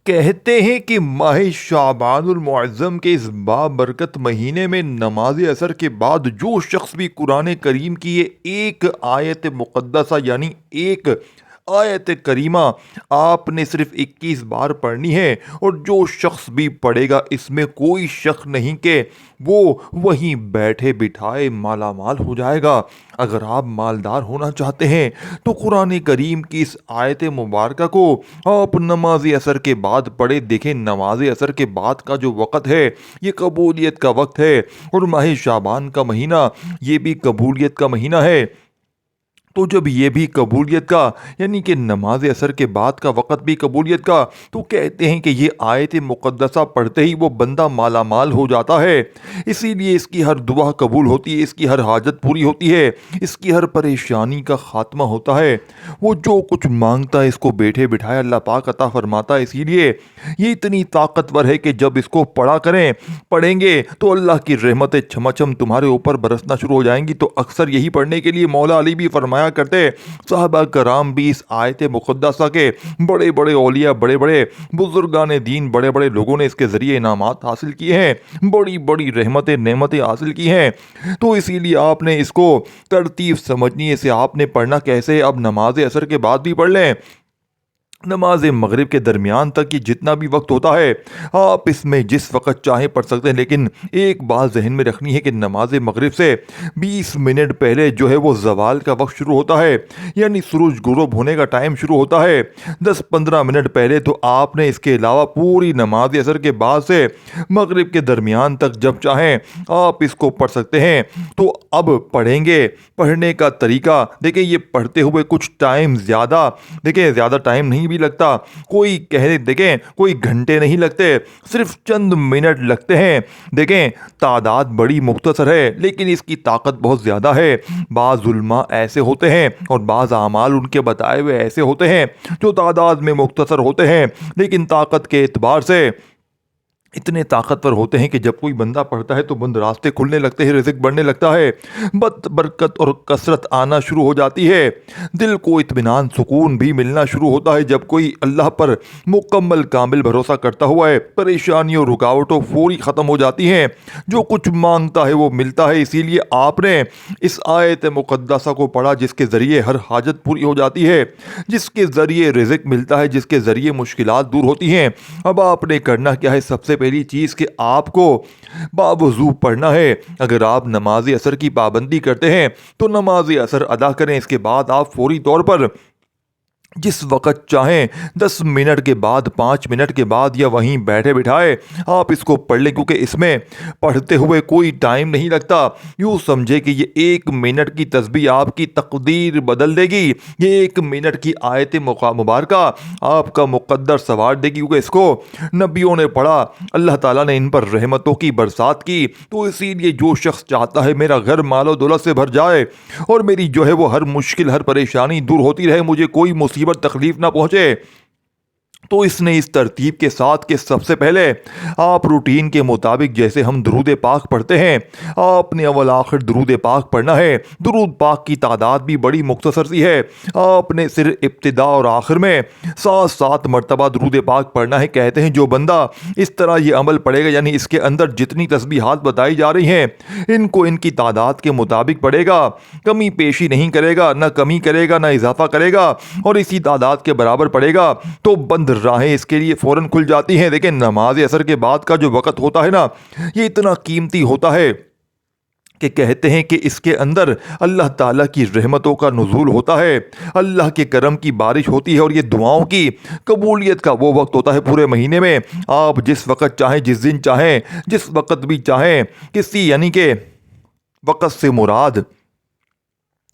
کہتے ہیں کہ ماہ شعبان المعظم کے اس بابرکت مہینے میں نماز عصر کے بعد جو شخص بھی قرآن کریم کی یہ ایک آیت مقدسہ یعنی ایک آیت کریمہ آپ نے صرف 21 بار پڑھنی ہے، اور جو شخص بھی پڑھے گا اس میں کوئی شک نہیں کہ وہ وہیں بیٹھے بٹھائے مالا مال ہو جائے گا۔ اگر آپ مالدار ہونا چاہتے ہیں تو قرآن کریم کی اس آیت مبارکہ کو آپ نماز عصر کے بعد پڑھے دیکھیں۔ نماز عصر کے بعد کا جو وقت ہے یہ قبولیت کا وقت ہے، اور ماہ شعبان کا مہینہ یہ بھی قبولیت کا مہینہ ہے۔ تو جب یہ بھی قبولیت کا یعنی کہ نماز عصر کے بعد کا وقت بھی قبولیت کا، تو کہتے ہیں کہ یہ آیت مقدسہ پڑھتے ہی وہ بندہ مالا مال ہو جاتا ہے۔ اسی لیے اس کی ہر دعا قبول ہوتی ہے، اس کی ہر حاجت پوری ہوتی ہے، اس کی ہر پریشانی کا خاتمہ ہوتا ہے۔ وہ جو کچھ مانگتا ہے اس کو بیٹھے بٹھائے اللہ پاک عطا فرماتا ہے۔ اسی لیے یہ اتنی طاقتور ہے کہ جب اس کو پڑھیں گے تو اللہ کی رحمتیں چھمچم تمہارے اوپر برسنا شروع ہو جائیں گی۔ تو اکثر یہی پڑھنے کے لیے مولا علی بھی فرمایا کرتے، صحابہ کرام بھی اس آیت مقدسہ کے بڑے بڑے اولیاء، بڑے بڑے بزرگان دین، بڑے بڑے لوگوں نے اس کے ذریعے انعامات حاصل کیے ہیں، بڑی بڑی رحمتیں نعمتیں حاصل کی ہیں۔ تو اسی لیے آپ نے اس کو ترتیب سمجھنی ہے، اسے آپ نے پڑھنا کیسے؟ اب نماز عصر کے بعد بھی پڑھ لیں، نماز مغرب کے درمیان تک یہ جتنا بھی وقت ہوتا ہے آپ اس میں جس وقت چاہیں پڑھ سکتے ہیں، لیکن ایک بات ذہن میں رکھنی ہے کہ نماز مغرب سے 20 منٹ پہلے جو ہے وہ زوال کا وقت شروع ہوتا ہے، یعنی سورج غروب ہونے کا ٹائم شروع ہوتا ہے 10-15 منٹ پہلے۔ تو آپ نے اس کے علاوہ پوری نماز عصر کے بعد سے مغرب کے درمیان تک جب چاہیں آپ اس کو پڑھ سکتے ہیں۔ تو اب پڑھیں گے، پڑھنے کا طریقہ دیکھیں، یہ پڑھتے ہوئے کچھ ٹائم زیادہ ٹائم نہیں بھی لگتا، کوئی کہنے دیکھیں کوئی گھنٹے نہیں لگتے، صرف چند منٹ لگتے ہیں۔ دیکھیں تعداد بڑی مختصر ہے لیکن اس کی طاقت بہت زیادہ ہے۔ بعض علماء ایسے ہوتے ہیں اور بعض اعمال ان کے بتائے ہوئے ایسے ہوتے ہیں جو تعداد میں مختصر ہوتے ہیں لیکن طاقت کے اعتبار سے اتنے طاقتور ہوتے ہیں کہ جب کوئی بندہ پڑھتا ہے تو بند راستے کھلنے لگتے ہیں، رزق بڑھنے لگتا ہے، برکت اور کثرت آنا شروع ہو جاتی ہے، دل کو اطمینان سکون بھی ملنا شروع ہوتا ہے جب کوئی اللہ پر مکمل کامل بھروسہ کرتا ہوا ہے۔ پریشانیوں رکاوٹوں فوری ختم ہو جاتی ہیں، جو کچھ مانگتا ہے وہ ملتا ہے۔ اسی لیے آپ نے اس آیت مقدسہ کو پڑھا جس کے ذریعے ہر حاجت پوری ہو جاتی ہے، جس کے ذریعے رزق ملتا ہے، جس کے ذریعے مشکلات دور ہوتی ہیں۔ اب آپ نے کرنا کیا ہے؟ سب سے پہلی چیز کہ آپ کو باوضو پڑھنا ہے۔ اگر آپ نماز عصر کی پابندی کرتے ہیں تو نماز عصر ادا کریں، اس کے بعد آپ فوری طور پر جس وقت چاہیں 10 منٹ کے بعد، 5 منٹ کے بعد یا وہیں بیٹھے بٹھائے آپ اس کو پڑھ لیں، کیونکہ اس میں پڑھتے ہوئے کوئی ٹائم نہیں لگتا۔ یوں سمجھے کہ یہ 1 منٹ کی تسبیح آپ کی تقدیر بدل دے گی، یہ 1 منٹ کی آیت مبارکہ آپ کا مقدر سنوار دے گی، کیونکہ اس کو نبیوں نے پڑھا، اللہ تعالیٰ نے ان پر رحمتوں کی برسات کی۔ تو اسی لیے جو شخص چاہتا ہے میرا گھر مال و دولت سے بھر جائے اور میری جو ہے وہ ہر مشکل ہر پریشانی دور ہوتی رہے، مجھے کوئی مصیبت تکلیف نہ پہنچے، تو اس نے اس ترتیب کے ساتھ کہ سب سے پہلے آپ روٹین کے مطابق جیسے ہم درود پاک پڑھتے ہیں، آپ نے اول آخر درود پاک پڑھنا ہے۔ درود پاک کی تعداد بھی بڑی مختصر سی ہے، آپ نے صرف ابتدا اور آخر میں 7 مرتبہ درود پاک پڑھنا ہے۔ کہتے ہیں جو بندہ اس طرح یہ عمل پڑھے گا، یعنی اس کے اندر جتنی تسبیحات بتائی جا رہی ہیں ان کو ان کی تعداد کے مطابق پڑھے گا، کمی پیشی نہیں کرے گا، نہ کمی کرے گا نہ اضافہ کرے گا، اور اسی تعداد کے برابر پڑھے گا، تو بند راہیں اس کے لیے فوراً کھل جاتی ہیں۔ دیکھیں نماز عصر کے بعد کا جو وقت ہوتا ہے نا، یہ اتنا قیمتی ہوتا ہے کہ کہتے ہیں کہ اس کے اندر اللہ تعالیٰ کی رحمتوں کا نزول ہوتا ہے، اللہ کے کرم کی بارش ہوتی ہے، اور یہ دعاؤں کی قبولیت کا وہ وقت ہوتا ہے پورے مہینے میں۔ آپ جس وقت چاہیں، جس دن چاہیں، جس وقت بھی چاہیں، کسی یعنی کہ وقت سے مراد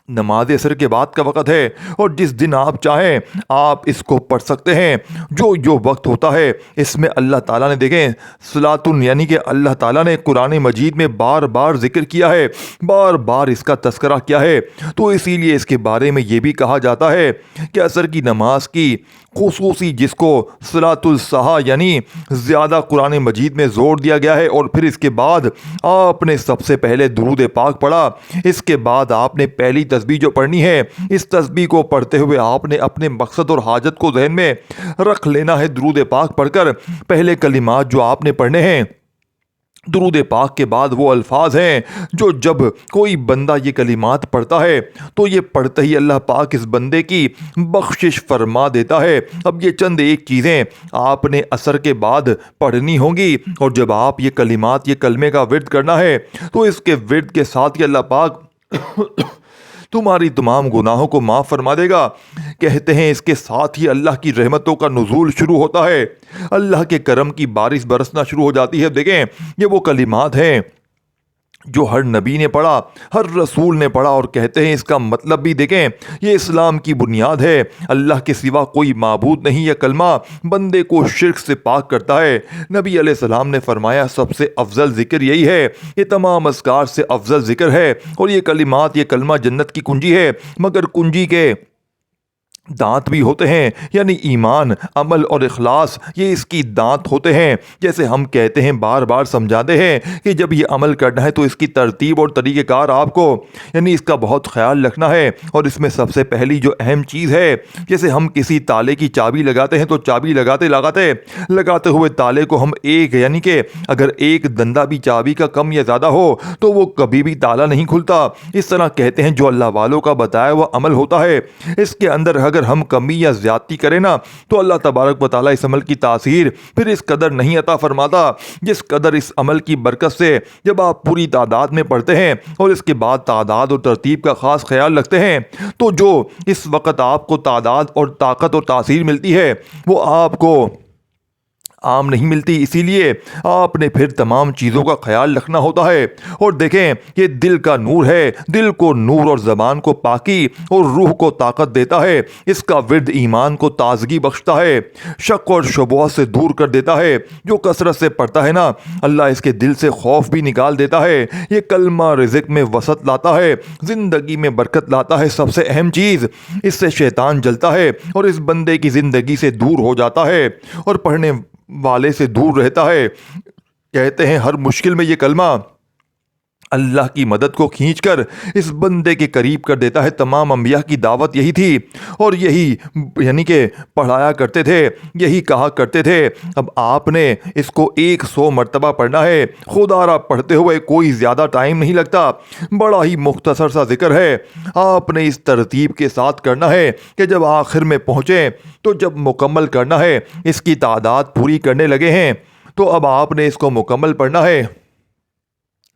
نماز عصر کے بعد کا وقت ہے، اور جس دن آپ چاہیں آپ اس کو پڑھ سکتے ہیں۔ جو وقت ہوتا ہے اس میں اللہ تعالیٰ نے دیکھیں صلاتن یعنی کہ اللہ تعالیٰ نے قرآن مجید میں بار بار ذکر کیا ہے، بار بار اس کا تذکرہ کیا ہے۔ تو اسی لیے اس کے بارے میں یہ بھی کہا جاتا ہے کہ عصر کی نماز کی خصوصی جس کو صلاۃ السحا یعنی زیادہ قرآن مجید میں زور دیا گیا ہے، اور پھر اس کے بعد آپ نے سب سے پہلے درود پاک پڑھا۔ اس کے بعد آپ نے پہلی تسبیح جو پڑھنی ہے، اس تسبیح کو پڑھتے ہوئے آپ نے اپنے مقصد اور حاجت کو ذہن میں رکھ لینا ہے۔ درود پاک پڑھ کر پہلے کلمات جو آپ نے پڑھنے ہیں، درود پاک کے بعد وہ الفاظ ہیں جو جب کوئی بندہ یہ کلمات پڑھتا ہے تو یہ پڑھتے ہی اللہ پاک اس بندے کی بخشش فرما دیتا ہے۔ اب یہ چند ایک چیزیں آپ نے عصر کے بعد پڑھنی ہوں گی، اور جب آپ یہ کلمات، یہ کلمے کا ورد کرنا ہے تو اس کے ورد کے ساتھ ہی اللہ پاک تمہاری تمام گناہوں کو معاف فرما دے گا۔ کہتے ہیں اس کے ساتھ ہی اللہ کی رحمتوں کا نزول شروع ہوتا ہے، اللہ کے کرم کی بارش برسنا شروع ہو جاتی ہے۔ دیکھیں یہ وہ کلمات ہیں جو ہر نبی نے پڑھا، ہر رسول نے پڑھا، اور کہتے ہیں اس کا مطلب بھی دیکھیں یہ اسلام کی بنیاد ہے۔ اللہ کے سوا کوئی معبود نہیں۔ یہ کلمہ بندے کو شرک سے پاک کرتا ہے۔ نبی علیہ السلام نے فرمایا سب سے افضل ذکر یہی ہے، یہ تمام اذکار سے افضل ذکر ہے، اور یہ کلمات، یہ کلمہ جنت کی کنجی ہے، مگر کنجی کے دانت بھی ہوتے ہیں، یعنی ایمان، عمل اور اخلاص، یہ اس کی دانت ہوتے ہیں۔ جیسے ہم کہتے ہیں، بار بار سمجھاتے ہیں کہ جب یہ عمل کرنا ہے تو اس کی ترتیب اور طریقہ کار آپ کو یعنی اس کا بہت خیال رکھنا ہے۔ اور اس میں سب سے پہلی جو اہم چیز ہے، جیسے ہم کسی تالے کی چابی لگاتے ہیں تو چابی لگاتے ہوئے تالے کو ہم ایک یعنی کہ اگر ایک دندہ بھی چابی کا کم یا زیادہ ہو تو وہ کبھی بھی تالا نہیں کھلتا۔ اس طرح کہتے ہیں جو اللہ والوں کا بتایا وہ عمل ہوتا ہے، اس کے اندر اگر ہم کمی یا زیادتی کریں نا تو اللہ تبارک و تعالیٰ اس عمل کی تاثیر پھر اس قدر نہیں عطا فرماتا جس قدر اس عمل کی برکت سے جب آپ پوری تعداد میں پڑھتے ہیں اور اس کے بعد تعداد اور ترتیب کا خاص خیال رکھتے ہیں تو جو اس وقت آپ کو تعداد اور طاقت اور تاثیر ملتی ہے وہ آپ کو عام نہیں ملتی۔ اسی لیے آپ نے پھر تمام چیزوں کا خیال رکھنا ہوتا ہے۔ اور دیکھیں یہ دل کا نور ہے، دل کو نور اور زبان کو پاکی اور روح کو طاقت دیتا ہے۔ اس کا ورد ایمان کو تازگی بخشتا ہے، شک اور شبہات سے دور کر دیتا ہے۔ جو کثرت سے پڑھتا ہے نا اللہ اس کے دل سے خوف بھی نکال دیتا ہے۔ یہ کلمہ رزق میں وسعت لاتا ہے، زندگی میں برکت لاتا ہے۔ سب سے اہم چیز اس سے شیطان جلتا ہے اور اس بندے کی زندگی سے دور ہو جاتا ہے اور پڑھنے والے سے دور رہتا ہے۔ کہتے ہیں ہر مشکل میں یہ کلمہ اللہ کی مدد کو کھینچ کر اس بندے کے قریب کر دیتا ہے۔ تمام انبیاء کی دعوت یہی تھی اور یہی یعنی کہ پڑھایا کرتے تھے، یہی کہا کرتے تھے۔ اب آپ نے اس کو 100 مرتبہ پڑھنا ہے۔ خدا را پڑھتے ہوئے کوئی زیادہ ٹائم نہیں لگتا، بڑا ہی مختصر سا ذکر ہے۔ آپ نے اس ترتیب کے ساتھ کرنا ہے کہ جب آخر میں پہنچیں تو جب مکمل کرنا ہے، اس کی تعداد پوری کرنے لگے ہیں تو اب آپ نے اس کو مکمل پڑھنا ہے،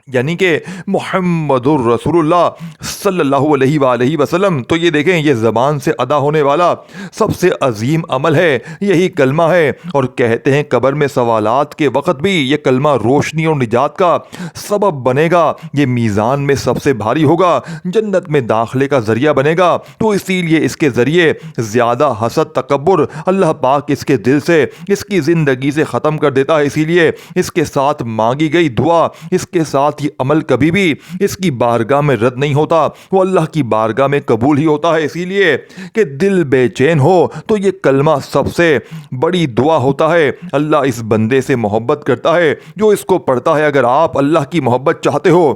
یعنی کہ محمد الرسول اللہ صلی اللہ علیہ وآلہ وسلم۔ تو یہ دیکھیں یہ زبان سے ادا ہونے والا سب سے عظیم عمل ہے، یہی کلمہ ہے۔ اور کہتے ہیں قبر میں سوالات کے وقت بھی یہ کلمہ روشنی اور نجات کا سبب بنے گا، یہ میزان میں سب سے بھاری ہوگا، جنت میں داخلے کا ذریعہ بنے گا۔ تو اسی لیے اس کے ذریعے زیادہ حسد، تکبر اللہ پاک اس کے دل سے، اس کی زندگی سے ختم کر دیتا ہے۔ اسی لیے اس کے ساتھ مانگی گئی دعا، اس کے ساتھ یہ عمل کبھی بھی اس کی بارگاہ میں رد نہیں ہوتا، وہ اللہ کی بارگاہ میں قبول ہی ہوتا ہے۔ اسی لیے کہ دل بے چین ہو تو یہ کلمہ سب سے بڑی دعا ہوتا ہے۔ اللہ اس بندے سے محبت کرتا ہے جو اس کو پڑھتا ہے۔ اگر آپ اللہ کی محبت چاہتے ہو،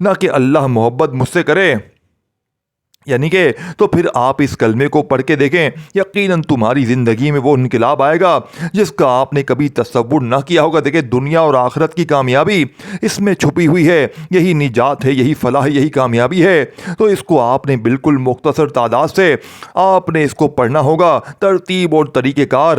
نہ کہ اللہ محبت مجھ سے کرے، یعنی کہ تو پھر آپ اس کلمے کو پڑھ کے دیکھیں، یقیناً تمہاری زندگی میں وہ انقلاب آئے گا جس کا آپ نے کبھی تصور نہ کیا ہوگا۔ دیکھیں دنیا اور آخرت کی کامیابی اس میں چھپی ہوئی ہے، یہی نجات ہے، یہی فلاح، یہی کامیابی ہے۔ تو اس کو آپ نے بالکل مختصر تعداد سے آپ نے اس کو پڑھنا ہوگا، ترتیب اور طریقہ کار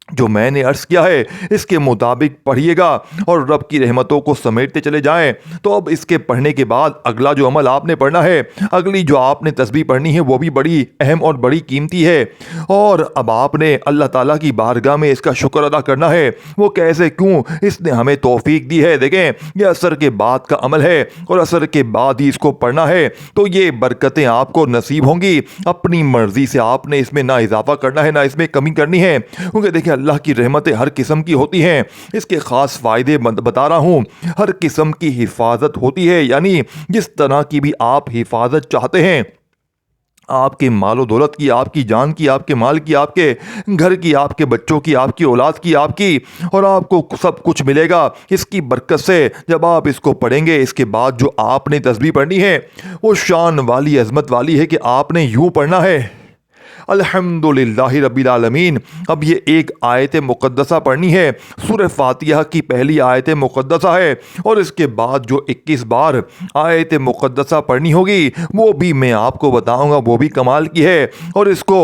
جو میں نے عرض کیا ہے اس کے مطابق پڑھیے گا اور رب کی رحمتوں کو سمیٹتے چلے جائیں۔ تو اب اس کے پڑھنے کے بعد اگلا جو عمل آپ نے پڑھنا ہے، اگلی جو آپ نے تسبیح پڑھنی ہے وہ بھی بڑی اہم اور بڑی قیمتی ہے، اور اب آپ نے اللہ تعالیٰ کی بارگاہ میں اس کا شکر ادا کرنا ہے۔ وہ کیسے، کیوں اس نے ہمیں توفیق دی ہے۔ دیکھیں یہ عصر کے بعد کا عمل ہے اور عصر کے بعد ہی اس کو پڑھنا ہے، تو یہ برکتیں آپ کو نصیب ہوں گی۔ اپنی مرضی سے آپ نے اس میں نہ اضافہ کرنا ہے نہ اس میں کمی کرنی ہے، کیونکہ دیکھیں اللہ کی رحمتیں ہر قسم کی ہوتی ہیں، اس کے خاص فائدے بتا رہا ہوں۔ ہر قسم کی حفاظت ہوتی ہے، یعنی جس طرح کی بھی آپ حفاظت چاہتے ہیں آپ کے مال و دولت کی، آپ کی جان کی، آپ کے مال کی، آپ کے گھر کی، آپ کے بچوں کی، آپ کی اولاد کی، آپ کی، اور آپ کو سب کچھ ملے گا اس کی برکت سے جب آپ اس کو پڑھیں گے۔ اس کے بعد جو آپ نے تسبیح پڑھنی ہے وہ شان والی، عظمت والی ہے کہ آپ نے یوں پڑھنا ہے: الحمدللہ رب العالمین۔ اب یہ ایک آیت مقدسہ پڑھنی ہے، سورہ فاتحہ کی پہلی آیت مقدسہ ہے، اور اس کے بعد جو 21 بار آیت مقدسہ پڑھنی ہوگی وہ بھی میں آپ کو بتاؤں گا، وہ بھی کمال کی ہے۔ اور اس کو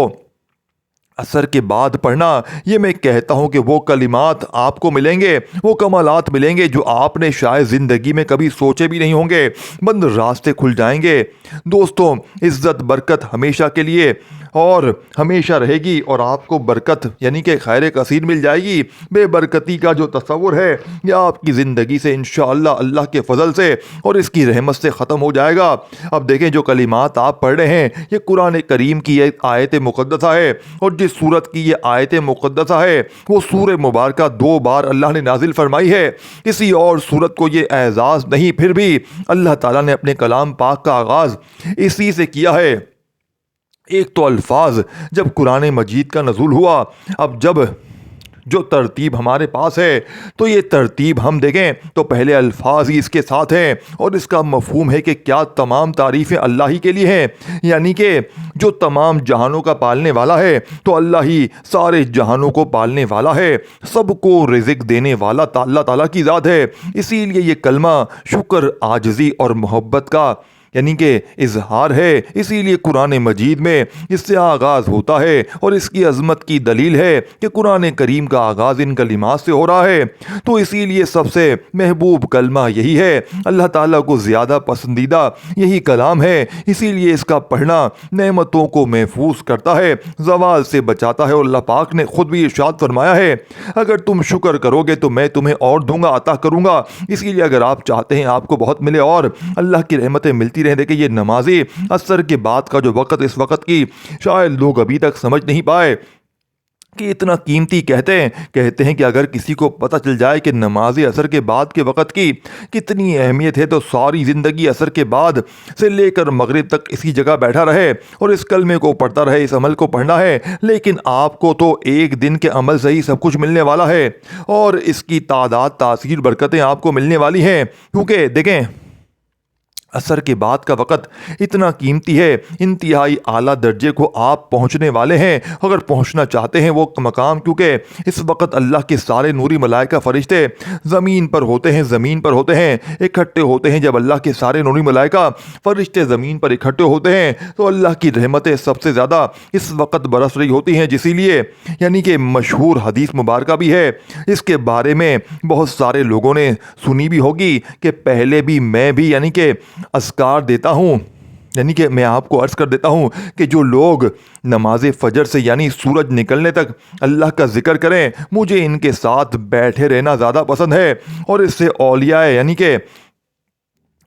عصر کے بعد پڑھنا، یہ میں کہتا ہوں کہ وہ کلمات آپ کو ملیں گے، وہ کمالات ملیں گے جو آپ نے شاید زندگی میں کبھی سوچے بھی نہیں ہوں گے۔ بند راستے کھل جائیں گے۔ دوستوں، عزت برکت ہمیشہ کے لیے اور ہمیشہ رہے گی، اور آپ کو برکت یعنی کہ خیر کثیر مل جائے گی۔ بے برکتی کا جو تصور ہے یہ آپ کی زندگی سے انشاءاللہ اللہ کے فضل سے اور اس کی رحمت سے ختم ہو جائے گا۔ اب دیکھیں، جو کلمات آپ پڑھ رہے ہیں یہ قرآن کریم کی ایک آیت مقدسہ ہے، اور جس سورت کی یہ آیت مقدسہ ہے وہ سورہ مبارکہ 2 بار اللہ نے نازل فرمائی ہے۔ کسی اور سورت کو یہ اعزاز نہیں، پھر بھی اللہ تعالیٰ نے اپنے کلام پاک کا آغاز اسی سے کیا ہے۔ ایک تو الفاظ جب قرآن مجید کا نزول ہوا، اب جب جو ترتیب ہمارے پاس ہے تو یہ ترتیب ہم دیکھیں تو پہلے الفاظ ہی اس کے ساتھ ہیں، اور اس کا مفہوم ہے کہ کیا تمام تعریفیں اللہ ہی کے لیے ہیں، یعنی کہ جو تمام جہانوں کا پالنے والا ہے تو اللہ ہی سارے جہانوں کو پالنے والا ہے، سب کو رزق دینے والا اللہ تعالیٰ کی ذات ہے۔ اسی لیے یہ کلمہ شکر، عاجزی اور محبت کا یعنی کہ اظہار ہے۔ اسی لیے قرآن مجید میں اس سے آغاز ہوتا ہے، اور اس کی عظمت کی دلیل ہے کہ قرآن کریم کا آغاز ان کلمات سے ہو رہا ہے۔ تو اسی لیے سب سے محبوب کلمہ یہی ہے، اللہ تعالیٰ کو زیادہ پسندیدہ یہی کلام ہے۔ اسی لیے اس کا پڑھنا نعمتوں کو محفوظ کرتا ہے، زوال سے بچاتا ہے، اور اللہ پاک نے خود بھی ارشاد فرمایا ہے، اگر تم شکر کرو گے تو میں تمہیں اور دوں گا، عطا کروں گا۔ اسی لیے اگر آپ چاہتے ہیں آپ کو بہت ملے اور اللہ کی رحمتیں ملتی رہیں، دیکھیں یہ نمازی عصر کے بعد کا جو وقت، اس وقت کی شاید لوگ ابھی تک سمجھ نہیں پائے کہ اتنا قیمتی کہتے ہیں کہ اگر کسی کو پتہ چل جائے کہ نماز عصر کے بعد کے وقت کی کتنی اہمیت ہے تو ساری زندگی عصر کے بعد سے لے کر مغرب تک اسی جگہ بیٹھا رہے اور اس کلمے کو پڑھتا رہے، اس عمل کو پڑھنا ہے۔ لیکن آپ کو تو ایک دن کے عمل سے ہی سب کچھ ملنے والا ہے، اور اس کی تعداد، تاثیر، برکتیں آپ کو ملنے والی ہیں، کیونکہ دیکھیں عصر کے بعد کا وقت اتنا قیمتی ہے، انتہائی اعلیٰ درجے کو آپ پہنچنے والے ہیں اگر پہنچنا چاہتے ہیں وہ مقام، کیونکہ اس وقت اللہ کے سارے نوری ملائکہ فرشتے زمین پر ہوتے ہیں، اکٹھے ہوتے ہیں۔ جب اللہ کے سارے نوری ملائکہ فرشتے زمین پر اکٹھے ہوتے ہیں تو اللہ کی رحمتیں سب سے زیادہ اس وقت برس رہی ہوتی ہیں، جسی لیے یعنی کہ مشہور حدیث مبارکہ بھی ہے، اس کے بارے میں بہت سارے لوگوں نے سنی بھی ہوگی کہ پہلے بھی میں بھی یعنی کہ اذکار دیتا ہوں، یعنی کہ میں آپ کو عرض کر دیتا ہوں کہ جو لوگ نماز فجر سے یعنی سورج نکلنے تک اللہ کا ذکر کریں، مجھے ان کے ساتھ بیٹھے رہنا زیادہ پسند ہے، اور اس سے اولیاء یعنی کہ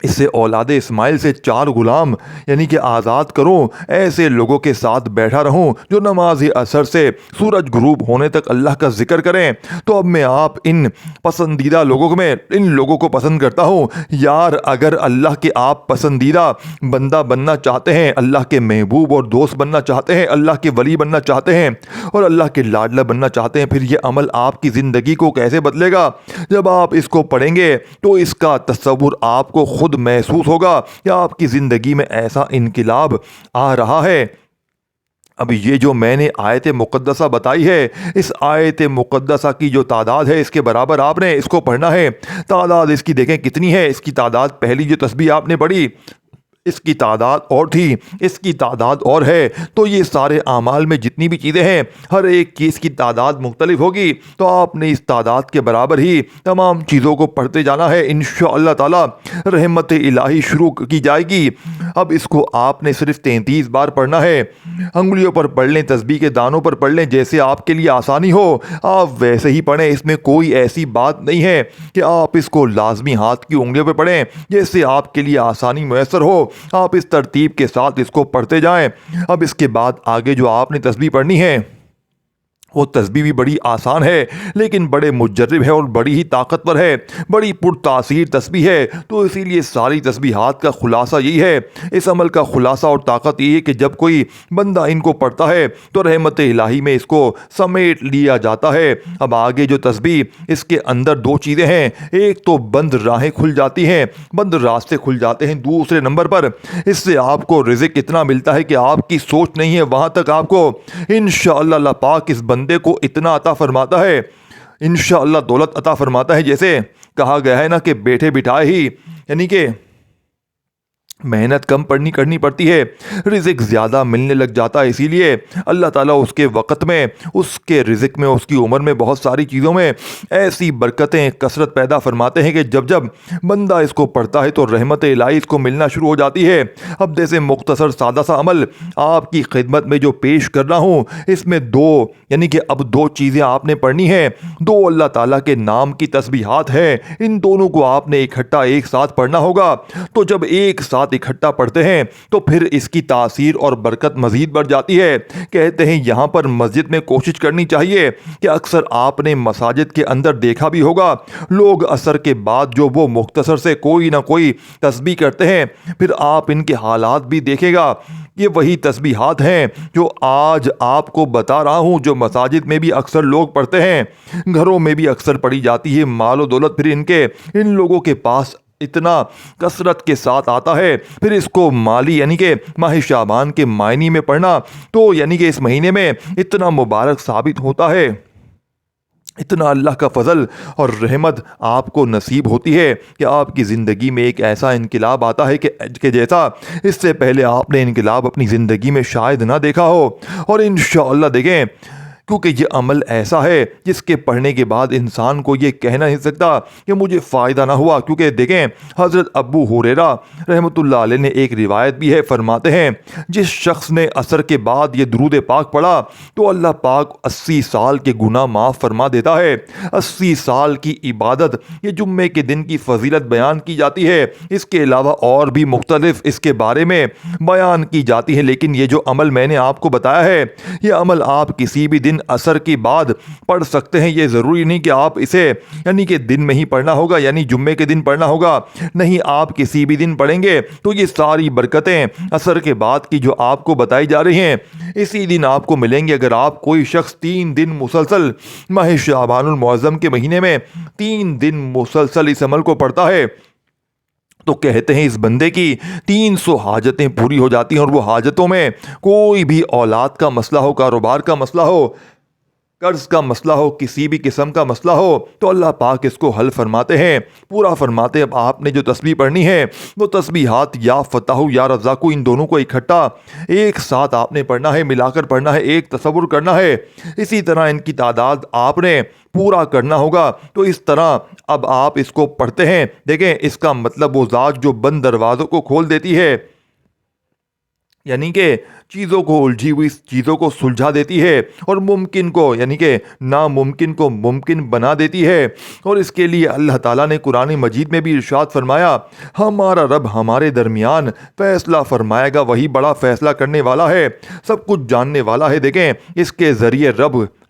اس سے اولاد اسماعیل سے 4 غلام یعنی کہ آزاد کروں، ایسے لوگوں کے ساتھ بیٹھا رہوں جو نماز عصر سے سورج غروب ہونے تک اللہ کا ذکر کریں۔ تو اب میں ان پسندیدہ لوگوں میں ان لوگوں کو پسند کرتا ہوں۔ یار، اگر اللہ کے آپ پسندیدہ بندہ بننا چاہتے ہیں، اللہ کے محبوب اور دوست بننا چاہتے ہیں، اللہ کے ولی بننا چاہتے ہیں اور اللہ کے لاڈلا بننا چاہتے ہیں، پھر یہ عمل آپ کی زندگی کو کیسے بدلے گا؟ جب آپ اس کو پڑھیں گے تو اس کا تصور آپ کو خود محسوس ہوگا کہ آپ کی زندگی میں ایسا انقلاب آ رہا ہے۔ اب یہ جو میں نے آیت مقدسہ بتائی ہے، اس آیت مقدسہ کی جو تعداد ہے اس کے برابر آپ نے اس کو پڑھنا ہے۔ تعداد اس کی دیکھیں کتنی ہے، اس کی تعداد پہلی جو تسبیح آپ نے پڑھی اس کی تعداد اور تھی، اس کی تعداد اور ہے، تو یہ سارے اعمال میں جتنی بھی چیزیں ہیں ہر ایک چیز کی تعداد مختلف ہوگی، تو آپ نے اس تعداد کے برابر ہی تمام چیزوں کو پڑھتے جانا ہے۔ انشاءاللہ تعالی رحمت الہی شروع کی جائے گی۔ اب اس کو آپ نے صرف 33 بار پڑھنا ہے، انگلیوں پر پڑھ لیں، تسبیح کے دانوں پر پڑھ لیں، جیسے آپ کے لیے آسانی ہو آپ ویسے ہی پڑھیں۔ اس میں کوئی ایسی بات نہیں ہے کہ آپ اس کو لازمی ہاتھ کی انگلیوں پہ پڑھیں، جیسے آپ کے لیے آسانی میسر ہو آپ اس ترتیب کے ساتھ اس کو پڑھتے جائیں۔ اب اس کے بعد آگے جو آپ نے تسبیح پڑھنی ہے وہ تسبیح بھی بڑی آسان ہے لیکن بڑے مجرب ہے اور بڑی ہی طاقتور ہے، بڑی پرتاثیر تسبیح ہے۔ تو اسی لیے ساری تسبیحات کا خلاصہ یہی ہے، اس عمل کا خلاصہ اور طاقت یہ ہے کہ جب کوئی بندہ ان کو پڑھتا ہے تو رحمت الہی میں اس کو سمیٹ لیا جاتا ہے۔ اب آگے جو تسبیح، اس کے اندر دو چیزیں ہیں، ایک تو بند راہیں کھل جاتی ہیں، بند راستے کھل جاتے ہیں، دوسرے نمبر پر اس سے آپ کو رزق اتنا ملتا ہے کہ آپ کی سوچ نہیں ہے وہاں تک آپ کو انشاءاللہ اللہ پاک اس بندے کو اتنا عطا فرماتا ہے، انشاءاللہ دولت عطا فرماتا ہے۔ جیسے کہا گیا ہے نا کہ بیٹھے بٹھائے ہی، یعنی کہ محنت کم کرنی پڑتی ہے، رزق زیادہ ملنے لگ جاتا ہے۔ اسی لیے اللہ تعالیٰ اس کے وقت میں، اس کے رزق میں، اس کی عمر میں بہت ساری چیزوں میں ایسی برکتیں کثرت پیدا فرماتے ہیں کہ جب جب بندہ اس کو پڑھتا ہے تو رحمت الہی اس کو ملنا شروع ہو جاتی ہے۔ اب جیسے مختصر سادہ سا عمل آپ کی خدمت میں جو پیش کر رہا ہوں، اس میں اب دو چیزیں آپ نے پڑھنی ہیں، دو اللہ تعالیٰ کے نام کی تسبیحات ہیں، ان دونوں کو آپ نے اکٹھا ایک ساتھ پڑھنا ہوگا۔ تو جب ایک ساتھ اکٹھا پڑھتے ہیں تو پھر اس کی تاثیر اور برکت مزید بڑھ جاتی ہے۔ کہتے ہیں یہاں پر مسجد میں کوشش کرنی چاہیے کہ اکثر آپ نے مساجد کے اندر دیکھا بھی ہوگا، لوگ عصر کے بعد جو وہ مختصر سے کوئی نہ کوئی تسبیح کرتے ہیں، پھر آپ ان کے حالات بھی دیکھے گا، یہ وہی تسبیحات ہیں جو آج آپ کو بتا رہا ہوں، جو مساجد میں بھی اکثر لوگ پڑھتے ہیں، گھروں میں بھی اکثر پڑھی جاتی ہے۔ مال و دولت پھر ان لوگوں کے پاس اتنا کثرت کے ساتھ آتا ہے، پھر اس کو مالی یعنی کہ ماہ شعبان کے معنی میں پڑھنا تو یعنی کہ اس مہینے میں اتنا مبارک ثابت ہوتا ہے، اتنا اللہ کا فضل اور رحمت آپ کو نصیب ہوتی ہے کہ آپ کی زندگی میں ایک ایسا انقلاب آتا ہے کہ جیسا اس سے پہلے آپ نے انقلاب اپنی زندگی میں شاید نہ دیکھا ہو۔ اور انشاءاللہ دیکھیں، کیونکہ یہ عمل ایسا ہے جس کے پڑھنے کے بعد انسان کو یہ کہنا نہیں سکتا کہ مجھے فائدہ نہ ہوا، کیونکہ دیکھیں حضرت ابو ہریرہ رحمۃ اللہ علیہ نے ایک روایت بھی ہے، فرماتے ہیں جس شخص نے عصر کے بعد یہ درود پاک پڑھا تو اللہ پاک 80 سال کے گناہ معاف فرما دیتا ہے۔ 80 سال کی عبادت، یہ جمعے کے دن کی فضیلت بیان کی جاتی ہے، اس کے علاوہ اور بھی مختلف اس کے بارے میں بیان کی جاتی ہے، لیکن یہ جو عمل میں نے آپ کو بتایا ہے، یہ عمل آپ کسی بھی دن عصر کے بعد پڑھ سکتے ہیں۔ یہ ضروری نہیں کہ آپ اسے یعنی کہ دن میں ہی پڑھنا ہوگا، یعنی جمعے کے دن پڑھنا ہوگا، نہیں، آپ کسی بھی دن پڑھیں گے تو یہ ساری برکتیں عصر کے بعد کی جو آپ کو بتائی جا رہی ہیں اسی دن آپ کو ملیں گے۔ اگر آپ کوئی شخص 3 دن مسلسل ماہ شعبان المعظم کے مہینے میں 3 دن مسلسل اس عمل کو پڑھتا ہے تو کہتے ہیں اس بندے کی 300 حاجتیں پوری ہو جاتی ہیں، اور وہ حاجتوں میں کوئی بھی اولاد کا مسئلہ ہو، کاروبار کا مسئلہ ہو، قرض کا مسئلہ ہو، کسی بھی قسم کا مسئلہ ہو تو اللہ پاک اس کو حل فرماتے ہیں، پورا فرماتے ہیں۔ اب آپ نے جو تسبیح پڑھنی ہے وہ تسبیحات یا فتح یا رزاق، ان دونوں کو اکٹھا ایک ساتھ آپ نے پڑھنا ہے، ملا کر پڑھنا ہے، ایک تصور کرنا ہے، اسی طرح ان کی تعداد آپ نے پورا کرنا ہوگا۔ تو اس طرح اب آپ اس کو پڑھتے ہیں، دیکھیں اس کا مطلب وہ ذات جو بند دروازوں کو کھول دیتی ہے، یعنی کہ چیزوں کو، الجھی ہوئی چیزوں کو سلجھا دیتی ہے، اور ممکن کو یعنی کہ ناممکن کو ممکن بنا دیتی ہے۔ اور اس کے لیے اللہ تعالیٰ نے قرآن مجید میں بھی ارشاد فرمایا، ہمارا رب ہمارے درمیان فیصلہ فرمائے گا، وہی بڑا فیصلہ کرنے والا ہے، سب کچھ جاننے والا ہے۔ دیکھیں اس کے ذریعے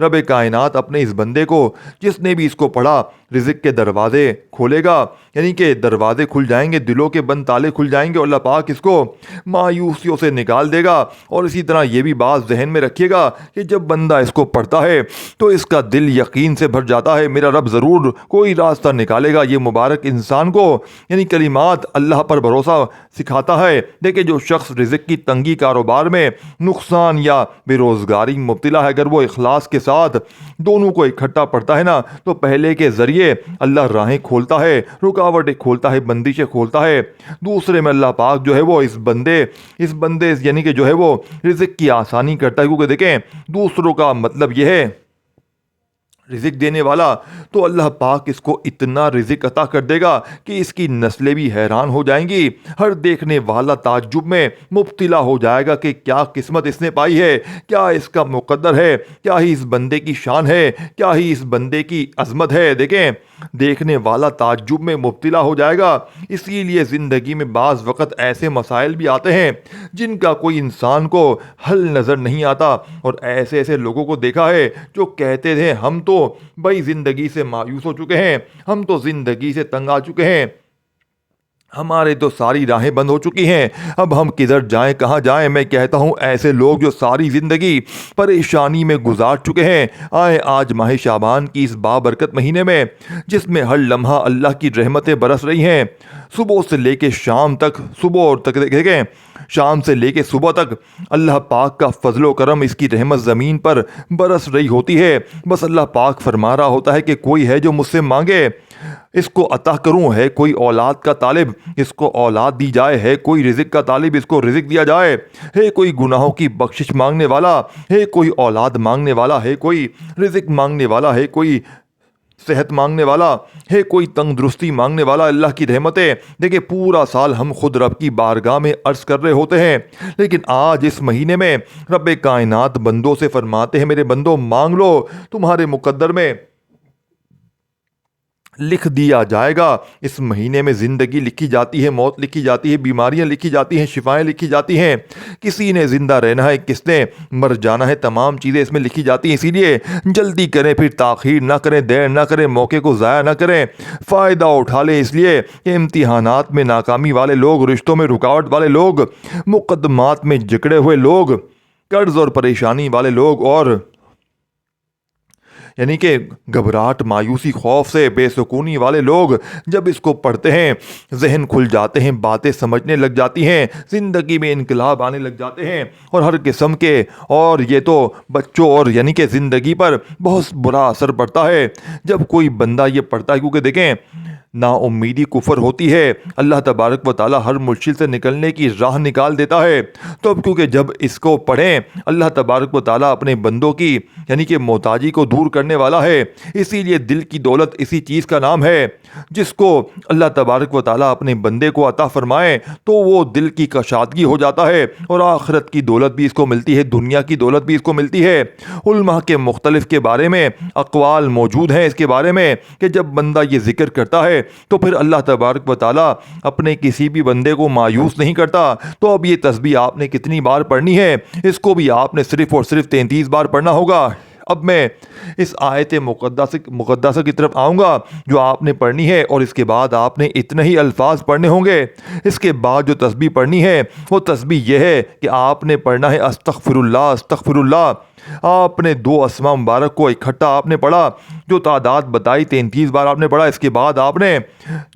رب کائنات اپنے اس بندے کو، جس نے بھی اس کو پڑھا، رزق کے دروازے کھولے گا، یعنی کہ دروازے کھل جائیں گے، دلوں کے بند تالے کھل جائیں گے، اور اللہ پاک اس کو مایوسیوں سے نکال دے گا۔ اور اسی طرح یہ بھی بات ذہن میں رکھیے گا کہ جب بندہ اس کو پڑھتا ہے تو اس کا دل یقین سے بھر جاتا ہے، میرا رب ضرور کوئی راستہ نکالے گا۔ یہ مبارک انسان کو یعنی کلمات اللہ پر بھروسہ سکھاتا ہے۔ دیکھیں جو شخص رزق کی تنگی، کاروبار میں نقصان یا بے روزگاری مبتلا ہے، اگر وہ اخلاص کے ساتھ دونوں کو اکٹھا پڑھتا ہے نا تو پہلے کے ذریعے اللہ راہیں کھولتا ہے، رکاوٹیں کھولتا ہے، بندشیں کھولتا ہے، دوسرے میں اللہ پاک جو ہے وہ اس بندے یعنی کہ جو ہے وہ رزق کی آسانی کرتا ہے، کیونکہ دیکھیں دوسروں کا مطلب یہ ہے رزق دینے والا، تو اللہ پاک اس کو اتنا رزق عطا کر دے گا کہ اس کی نسلیں بھی حیران ہو جائیں گی۔ ہر دیکھنے والا تعجب میں مبتلا ہو جائے گا کہ کیا قسمت اس نے پائی ہے، کیا اس کا مقدر ہے، کیا ہی اس بندے کی شان ہے، کیا ہی اس بندے کی عظمت ہے۔ دیکھیں، دیکھنے والا تعجب میں مبتلا ہو جائے گا۔ اسی لیے زندگی میں بعض وقت ایسے مسائل بھی آتے ہیں جن کا کوئی انسان کو حل نظر نہیں آتا، اور ایسے ایسے لوگوں کو دیکھا ہے جو کہتے تھے ہم تو بھائی زندگی سے مایوس ہو چکے ہیں، ہم تو زندگی سے تنگ آ چکے ہیں، ہمارے تو ساری راہیں بند ہو چکی ہیں، اب ہم کدھر جائیں کہاں جائیں۔ میں کہتا ہوں ایسے لوگ جو ساری زندگی پریشانی میں گزار چکے ہیں، آئیں آج ماہ شعبان کی اس بابرکت مہینے میں، جس میں ہر لمحہ اللہ کی رحمتیں برس رہی ہیں، صبح سے لے کے شام تک، دیکھیں شام سے لے کے صبح تک اللہ پاک کا فضل و کرم، اس کی رحمت زمین پر برس رہی ہوتی ہے۔ بس اللہ پاک فرما رہا ہوتا ہے کہ کوئی ہے جو مجھ سے مانگے، اس کو عطا کروں۔ ہے کوئی اولاد کا طالب، اس کو اولاد دی جائے۔ ہے کوئی رزق کا طالب، اس کو رزق دیا جائے۔ ہے کوئی گناہوں کی بخشش مانگنے والا، ہے کوئی اولاد مانگنے والا، ہے کوئی رزق مانگنے والا، ہے کوئی صحت مانگنے والا، ہے کوئی تندرستی مانگنے والا، اللہ کی رحمتیں۔ دیکھیں پورا سال ہم خود رب کی بارگاہ میں عرض کر رہے ہوتے ہیں، لیکن آج اس مہینے میں رب کائنات بندوں سے فرماتے ہیں میرے بندوں مانگ لو، تمہارے مقدر میں لکھ دیا جائے گا۔ اس مہینے میں زندگی لکھی جاتی ہے، موت لکھی جاتی ہے، بیماریاں لکھی جاتی ہیں، شفائیں لکھی جاتی ہیں، کسی نے زندہ رہنا ہے، کس نے مر جانا ہے، تمام چیزیں اس میں لکھی جاتی ہیں۔ اسی لیے جلدی کریں، پھر تاخیر نہ کریں، دیر نہ کریں، موقع کو ضائع نہ کریں، فائدہ اٹھا لیں، اس لیے کہ امتحانات میں ناکامی والے لوگ، رشتوں میں رکاوٹ والے لوگ، مقدمات میں جکڑے ہوئے لوگ، قرض اور پریشانی والے لوگ، اور یعنی کہ گھبراہٹ، مایوسی، خوف سے بے سکونی والے لوگ جب اس کو پڑھتے ہیں ذہن کھل جاتے ہیں، باتیں سمجھنے لگ جاتی ہیں، زندگی میں انقلاب آنے لگ جاتے ہیں، اور ہر قسم کے، اور یہ تو بچوں اور یعنی کہ زندگی پر بہت برا اثر پڑتا ہے جب کوئی بندہ یہ پڑھتا ہے، کیونکہ دیکھیں نا امیدی کفر ہوتی ہے، اللہ تبارک و تعالیٰ ہر مشکل سے نکلنے کی راہ نکال دیتا ہے۔ تو اب کیونکہ جب اس کو پڑھیں اللہ تبارک و تعالیٰ اپنے بندوں کی یعنی کہ محتاجی کو دور کرنے والا ہے، اسی لیے دل کی دولت اسی چیز کا نام ہے جس کو اللہ تبارک و تعالیٰ اپنے بندے کو عطا فرمائے تو وہ دل کی کشادگی ہو جاتا ہے، اور آخرت کی دولت بھی اس کو ملتی ہے، دنیا کی دولت بھی اس کو ملتی ہے۔ علماء کے مختلف کے بارے میں اقوال موجود ہیں اس کے بارے میں کہ جب بندہ یہ ذکر کرتا ہے تو پھر اللہ تبارک و تعالیٰ اپنے کسی بھی بندے کو مایوس نہیں کرتا۔ تو اب یہ تسبیح آپ نے کتنی بار پڑھنی ہے، اس کو بھی آپ نے صرف اور صرف 33 بار پڑھنا ہوگا۔ اب میں اس آیت مقدسہ کی طرف آؤں گا جو آپ نے پڑھنی ہے، اور اس کے بعد آپ نے اتنے ہی الفاظ پڑھنے ہوں گے۔ اس کے بعد جو تسبیح پڑھنی ہے وہ تسبیح یہ ہے کہ آپ نے پڑھنا ہے استغفر اللہ، استغفر اللہ۔ آپ نے 2 اسماء مبارک کو اکٹھا آپ نے پڑھا، جو تعداد بتائی 33 بار آپ نے پڑھا۔ اس کے بعد آپ نے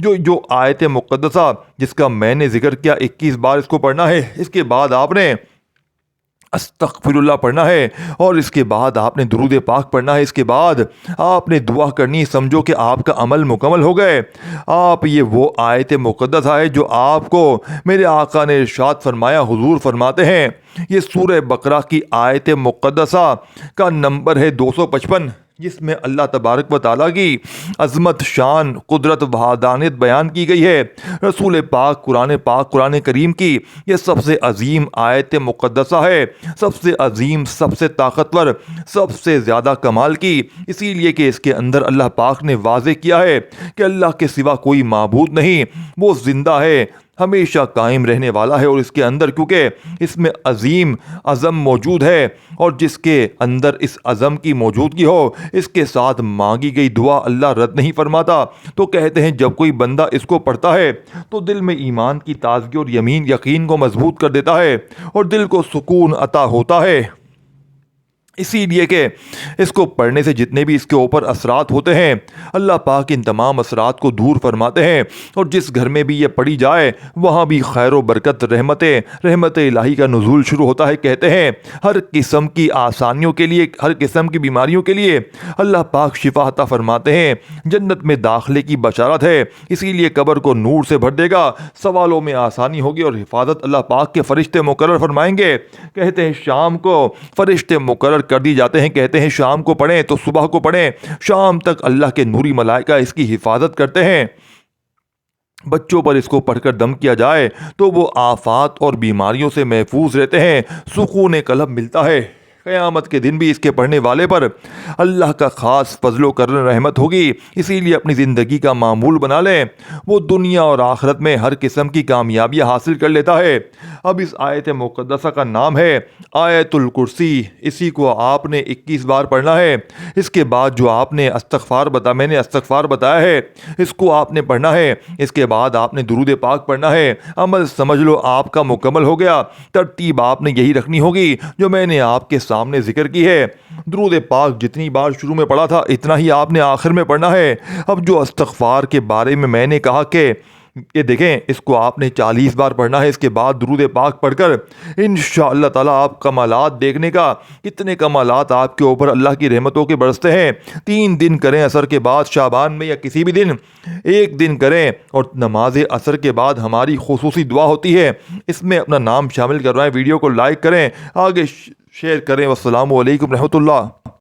جو آیت مقدسہ جس کا میں نے ذکر کیا 21 بار اس کو پڑھنا ہے۔ اس کے بعد آپ نے استغفر اللہ پڑھنا ہے، اور اس کے بعد آپ نے درود پاک پڑھنا ہے۔ اس کے بعد آپ نے دعا کرنی، سمجھو کہ آپ کا عمل مکمل ہو گئے۔ آپ یہ وہ آیت مقدسہ ہے جو آپ کو میرے آقا نے ارشاد فرمایا، حضور فرماتے ہیں یہ سورہ بقرہ کی آیت مقدسہ کا نمبر ہے 255، جس میں اللہ تبارک و تعالیٰ کی عظمت، شان، قدرت، وحدانیت بیان کی گئی ہے۔ رسول پاک قرآن کریم کی یہ سب سے عظیم آیت مقدسہ ہے، سب سے عظیم، سب سے طاقتور، سب سے زیادہ کمال کی، اسی لیے کہ اس کے اندر اللہ پاک نے واضح کیا ہے کہ اللہ کے سوا کوئی معبود نہیں، وہ زندہ ہے، ہمیشہ قائم رہنے والا ہے، اور اس کے اندر کیونکہ اس میں عظیم عظم موجود ہے، اور جس کے اندر اس عظم کی موجودگی ہو اس کے ساتھ مانگی گئی دعا اللہ رد نہیں فرماتا۔ تو کہتے ہیں جب کوئی بندہ اس کو پڑھتا ہے تو دل میں ایمان کی تازگی اور یقین کو مضبوط کر دیتا ہے، اور دل کو سکون عطا ہوتا ہے۔ اسی لیے کہ اس کو پڑھنے سے جتنے بھی اس کے اوپر اثرات ہوتے ہیں اللہ پاک ان تمام اثرات کو دور فرماتے ہیں، اور جس گھر میں بھی یہ پڑھی جائے وہاں بھی خیر و برکت، رحمت الہی کا نزول شروع ہوتا ہے۔ کہتے ہیں ہر قسم کی آسانیوں کے لیے، ہر قسم کی بیماریوں کے لیے اللہ پاک شفا عطا فرماتے ہیں، جنت میں داخلے کی بشارت ہے، اسی لیے قبر کو نور سے بھر دے گا، سوالوں میں آسانی ہوگی، اور حفاظت اللہ پاک کے فرشتے مقرر فرمائیں گے۔ کہتے ہیں شام کو فرشتے مقرر کر دی جاتے ہیں. کہتے ہیں شام کو پڑھیں تو صبح کو پڑھیں. شام تک اللہ کے نوری ملائکہ اس کی حفاظت کرتے ہیں. بچوں پر اس کو پڑھ کر دم کیا جائے تو وہ آفات اور بیماریوں سے محفوظ رہتے ہیں. سکون قلب ملتا ہے. قیامت کے دن بھی اس کے پڑھنے والے پر اللہ کا خاص فضل و کرم رحمت ہوگی. اسی لیے اپنی زندگی کا معمول بنا لیں. وہ دنیا اور آخرت میں ہر قسم کی کامیابیاں حاصل کر لیتا ہے. اب اس آیت مقدسہ کا نام ہے آیت الکرسی. اسی کو آپ نے 21 بار پڑھنا ہے. اس کے بعد جو آپ نے میں نے استغفار بتایا ہے اس کو آپ نے پڑھنا ہے. اس کے بعد آپ نے درود پاک پڑھنا ہے. عمل سمجھ لو آپ کا مکمل ہو گیا. ترتیب آپ نے یہی رکھنی ہوگی جو میں نے آپ کے سامنے ذکر کی ہے. درود پاک جتنی بار شروع میں پڑھا تھا اتنا ہی آپ نے آخر میں پڑھنا ہے. اب جو استغفار کے بارے میں نے کہا کہ یہ دیکھیں اس کو آپ نے 40 بار پڑھنا ہے. اس کے بعد درود پاک پڑھ کر انشاءاللہ تعالیٰ آپ کمالات دیکھنے کا کتنے کمالات آپ کے اوپر اللہ کی رحمتوں کے برستے ہیں. 3 دن کریں عصر کے بعد شعبان میں یا کسی بھی دن 1 دن کریں. اور نماز عصر کے بعد ہماری خصوصی دعا ہوتی ہے. اس میں اپنا نام شامل کروائیں. ویڈیو کو لائک کریں, آگے شیئر کریں. والسلام علیکم رحمۃ اللہ.